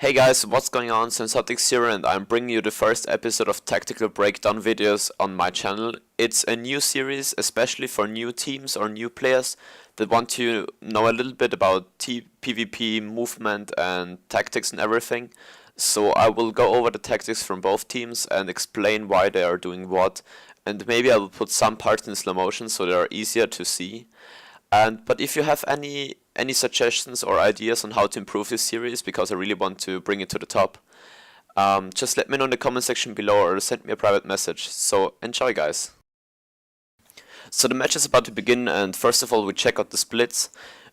Hey guys, what's going on? Sensotix here, and I'm bringing you the first episode of tactical breakdown videos on my channel. It's a new series, especially for new teams or new players that want to know a little bit about PvP, movement and tactics and everything. So I will go over the tactics from both teams and explain why they are doing what, and maybe I will put some parts in slow motion so they are easier to see. But if you have any suggestions or ideas on how to improve this series, because I really want to bring it to the top, just let me know in the comment section below or send me a private message. So enjoy, guys. So the match is about to begin, and first of all we check out the splits.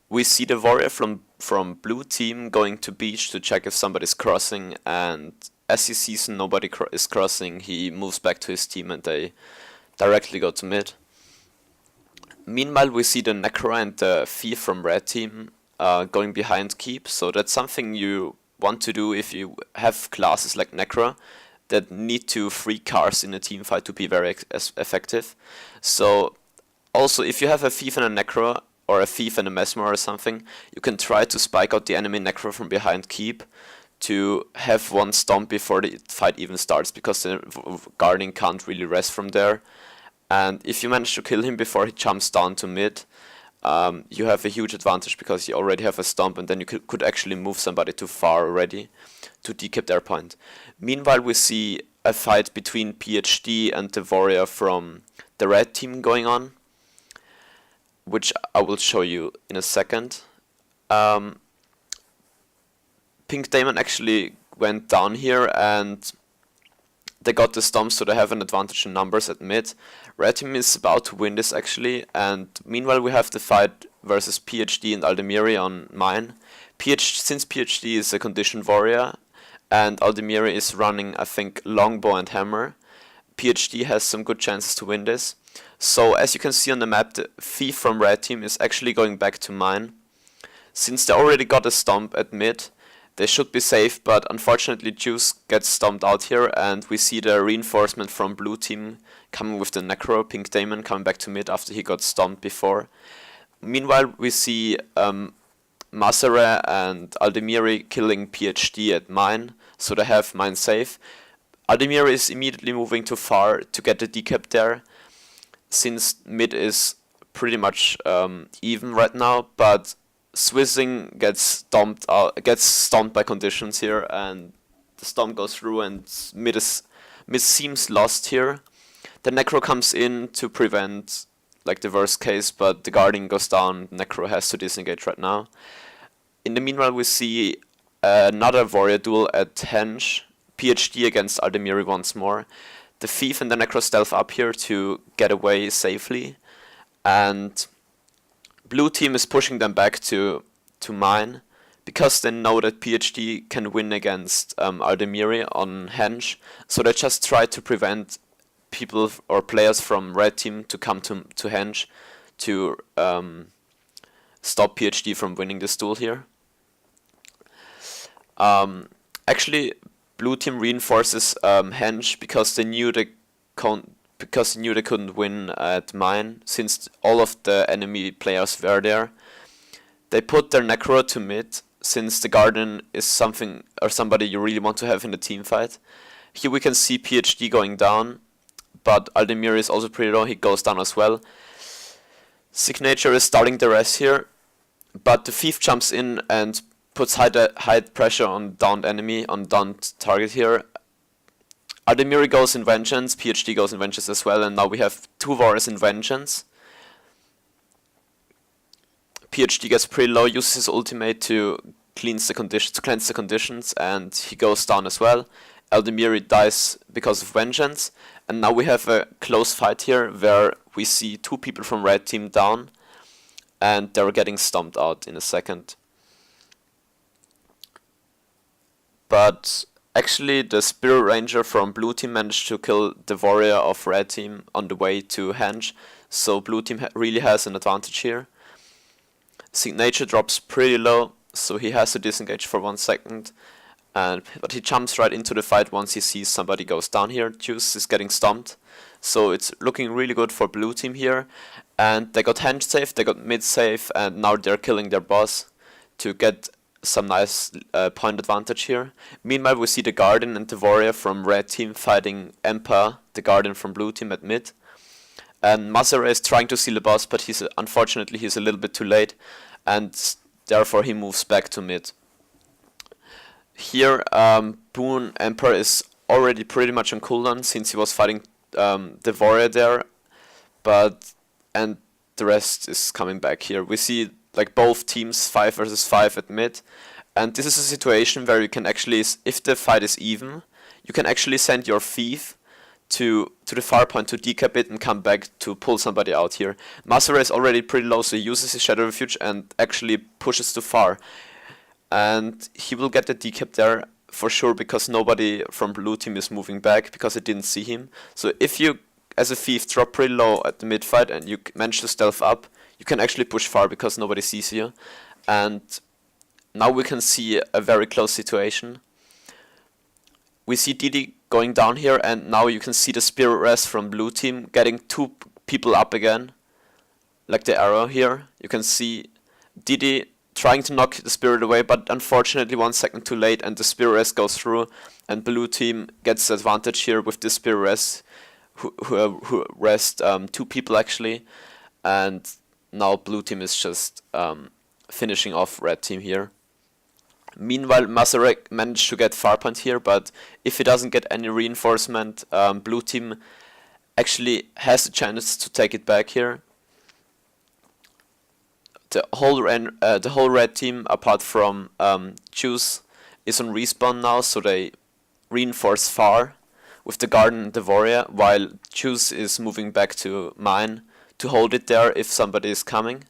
We see the warrior from blue team going to beach to check if somebody's crossing, and as he sees nobody is crossing, he moves back to his team and they directly go to mid. Meanwhile, we see the Necro and the Thief from red team going behind keep, so that's something you want to do if you have classes like Necro that need to free cars in a team fight to be very effective. So also, if you have a Thief and a Necro, or a Thief and a Mesmer or something, you can try to spike out the enemy Necro from behind keep to have one stomp before the fight even starts, because the guarding can't really rest from there. And if you manage to kill him before he jumps down to mid, you have a huge advantage because you already have a stomp, and then you could actually move somebody too far already to decap their point. Meanwhile, we see a fight between PhD and the warrior from the red team going on, which I will show you in a second. Pink Diamond actually went down here and they got the stomp, so they have an advantage in numbers at mid. Red team is about to win this actually, and meanwhile we have the fight versus PhD and Aldemiri on mine. Since PhD is a conditioned warrior and Aldemiri is running, I think, longbow and hammer, PhD has some good chances to win this. So as you can see on the map, the Thief from red team is actually going back to mine. Since they already got a stomp at mid, they should be safe, but unfortunately Juice gets stomped out here, and we see the reinforcement from blue team coming with the Necro, Pink Damon coming back to mid after he got stomped before. Meanwhile, we see Masare and Aldemiri killing PhD at mine, so they have mine safe. Aldemiri is immediately moving too far to get the decap there, since mid is pretty much even right now, but Swizzing gets stomped by conditions here, and the stomp goes through, and mid seems lost here. The Necro comes in to prevent like the worst case, but the guarding goes down. Necro has to disengage right now. In the meanwhile, we see another warrior duel at Henge, PhD against Aldemiri once more. The Thief and the Necro stealth up here to get away safely, and blue team is pushing them back to mine because they know that PhD can win against Aldemiri on Henge, so they just try to prevent people or players from red team to come to Henge to stop PhD from winning this duel here. Actually, blue team reinforces Henge because they knew they couldn't win at mine, since all of the enemy players were there. They put their Necro to mid, since the Guardian is something or somebody you really want to have in the team fight. Here we can see PhD going down, but Aldemiri is also pretty low, he goes down as well. Signature is starting the res here, but the Thief jumps in and puts high pressure on downed enemy, on downed target here. Aldemiri goes in Vengeance, PhD goes in Vengeance as well, and now we have two warriors in Vengeance. PhD gets pretty low, uses his ultimate to cleanse the conditions, and he goes down as well. Aldemiri dies because of Vengeance, and now we have a close fight here where we see two people from red team down, and they're getting stomped out in a second. But actually, the Spirit Ranger from blue team managed to kill the warrior of red team on the way to Henge, so blue team really has an advantage here. Signature drops pretty low, so he has to disengage for 1 second, but he jumps right into the fight once he sees somebody goes down here. Juice is getting stomped, so it's looking really good for blue team here. And they got Henge safe, they got mid safe, and now they're killing their boss to get some nice point advantage here. Meanwhile, we see the Guardian and the Warrior from red team fighting Empa, the Guardian from blue team at mid. And Mazare is trying to steal the boss, but unfortunately he's a little bit too late, and therefore he moves back to mid. Here, Boon Emperor is already pretty much on cooldown since he was fighting the Warrior there, and the rest is coming back here. We see like both teams 5 versus 5 at mid, and this is a situation where you can actually, if the fight is even, you can actually send your thief to the far point to decap it and come back to pull somebody out here. Mazare is already pretty low, so he uses his Shadow Refuge and actually pushes too far. And he will get the decap there for sure, because nobody from blue team is moving back because it didn't see him. So if you, as a thief, drop pretty low at the mid fight and you manage to stealth up, you can actually push far because nobody sees you. And now we can see a very close situation. We see Didi going down here, and now you can see the Spirit Rest from blue team getting 2 people up again, like the arrow here. You can see Didi trying to knock the Spirit away, but unfortunately 1 second too late, and the Spirit Rest goes through, and blue team gets the advantage here with the Spirit Rest, who rest 2 people actually, and now blue team is just finishing off red team here. Meanwhile, Mazarek managed to get Farpoint here, but if he doesn't get any reinforcement, blue team actually has the chance to take it back here. The whole red team, apart from Juice, is on respawn now, so they reinforce far with the Garden and the Warrior, while Juice is moving back to mine to hold it there if somebody is coming.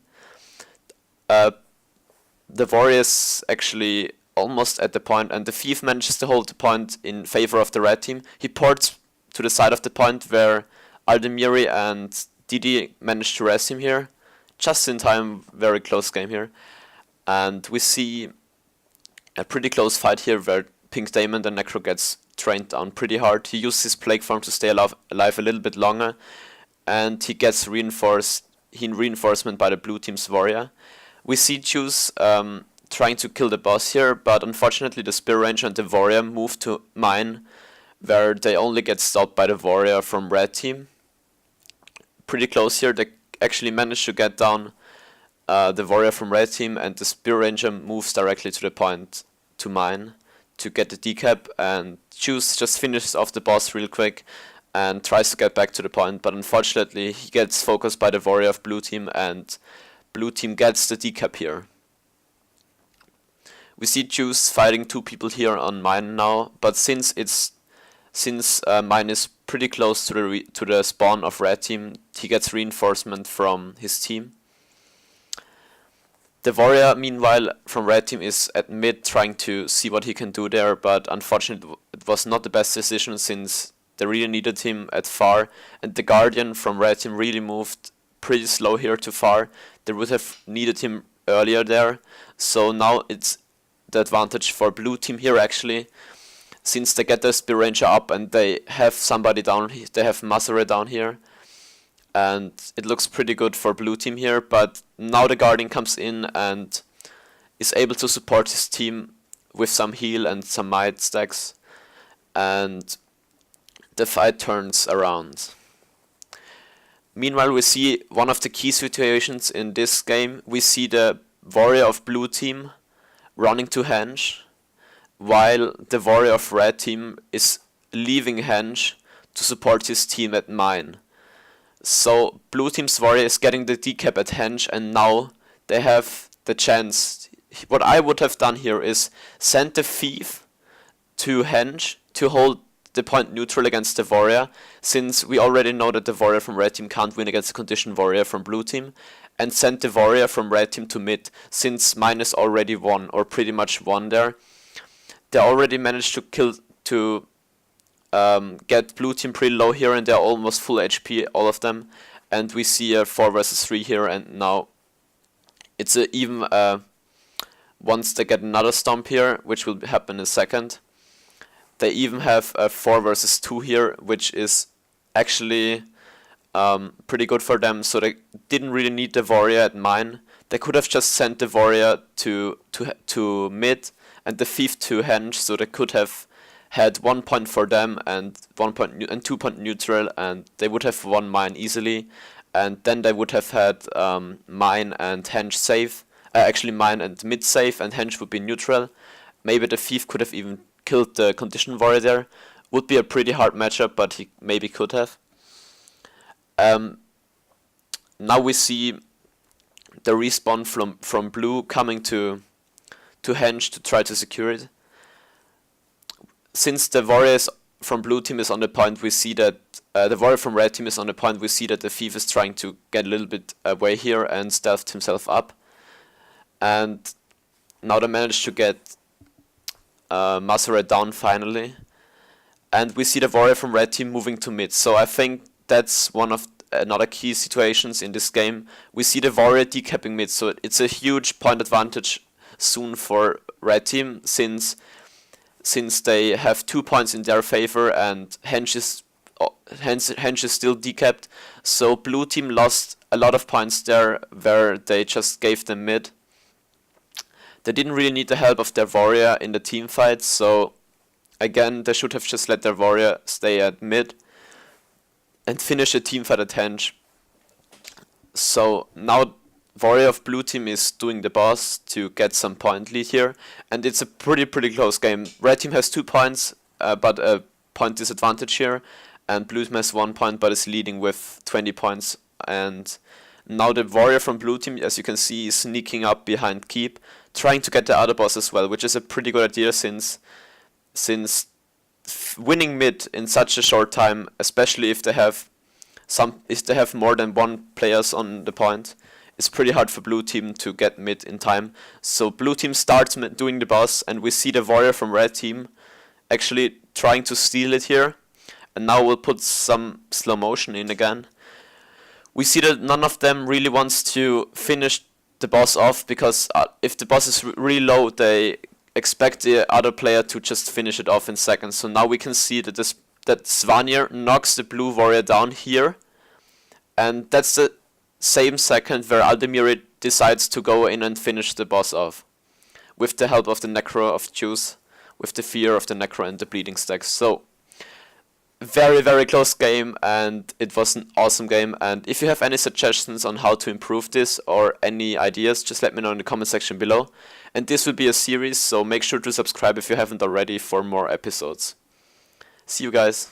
The Warrior is actually almost at the point, and the Thief manages to hold the point in favor of the red team. He ports to the side of the point where Aldemiri and Didi managed to rest him here. Just in time, very close game here. And we see a pretty close fight here where Pink Diamond and Necro gets trained down pretty hard. He uses his Plague Form to stay alive a little bit longer, and he gets reinforcement by the blue team's Warrior. We see Juice trying to kill the boss here, but unfortunately the Spear Ranger and the Warrior move to mine, where they only get stopped by the Warrior from red team. Pretty close here, they actually managed to get down the Warrior from red team, and the Spear Ranger moves directly to the point to mine to get the decap, and Juice just finishes off the boss real quick and tries to get back to the point, but unfortunately he gets focused by the Warrior of blue team, and blue team gets the decap here. We see Juice fighting 2 people here on mine now, but since mine is pretty close to the spawn of red team, he gets reinforcement from his team. The Warrior, meanwhile, from red team is at mid trying to see what he can do there, but unfortunately it was not the best decision since they really needed him at far, and the Guardian from red team really moved pretty slow here to far. They would have needed him earlier there, so now it's the advantage for blue team here actually, since they get the Spear Ranger up and they have somebody down. They have Mazare down here, and it looks pretty good for blue team here, but now the Guardian comes in and is able to support his team with some heal and some might stacks, and the fight turns around. Meanwhile, we see one of the key situations in this game. We see the Warrior of blue team running to Henge, while the Warrior of red team is leaving Henge to support his team at mine. So blue team's Warrior is getting the decap at Henge, and now they have the chance. What I would have done here is send the Thief to Henge to hold the point neutral against the Warrior, since we already know that the Warrior from red team can't win against the conditioned Warrior from blue team, and send the Warrior from red team to mid, since mine is already won, or pretty much won there. They already managed to get blue team pretty low here, and they're almost full HP, all of them, and we see a 4 versus 3 here, and now it's even once they get another stomp here, which will happen in a second. They even have a 4 versus 2 here, which is actually pretty good for them, so they didn't really need the Warrior at mine, they could have just sent the warrior to mid and the thief to henge, so they could have had 1 point for them and 1 point and 2 point neutral, and they would have won mine easily. And then they would have had mine and henge safe. Actually, mine and mid safe, and henge would be neutral. Maybe the thief could have even killed the condition warrior there. Would be a pretty hard matchup, but he maybe could have. Now we see the respawn from blue coming to henge to try to secure it. Since the warriors from blue team is on the point, we see that the warrior from red team is on the point. We see that the thief is trying to get a little bit away here and stealthed himself up. And now they managed to get Maserati down finally. And we see the warrior from red team moving to mid. So I think that's one of another key situations in this game. We see the warrior decapping mid, so it's a huge point advantage soon for red team, since they have 2 points in their favor and henge is still decapped. So blue team lost a lot of points there, where they just gave them mid. They didn't really need the help of their warrior in the team fight, so again they should have just let their warrior stay at mid and finish the team fight at henge. So now warrior of blue team is doing the boss to get some point lead here, and it's a pretty close game. Red team has 2 points, but a point disadvantage here, and blue team has 1 point but is leading with 20 points. And now the warrior from blue team, as you can see, is sneaking up behind keep, trying to get the other boss as well, which is a pretty good idea, since winning mid in such a short time, especially if they have more than 1 players on the point, it's pretty hard for blue team to get mid in time. So blue team starts doing the boss, and we see the warrior from red team actually trying to steal it here. And now we'll put some slow motion in again. We see that none of them really wants to finish the boss off, because if the boss is really low, they expect the other player to just finish it off in seconds. So now we can see that that Svanir knocks the blue warrior down here, and that's the same second where Aldemir decides to go in and finish the boss off, with the help of the Necro of Juice, with the fear of the Necro and the bleeding stacks. So very close game, and it was an awesome game. And if you have any suggestions on how to improve this or any ideas, just let me know in the comment section below. And this will be a series, so make sure to subscribe if you haven't already for more episodes. See you guys.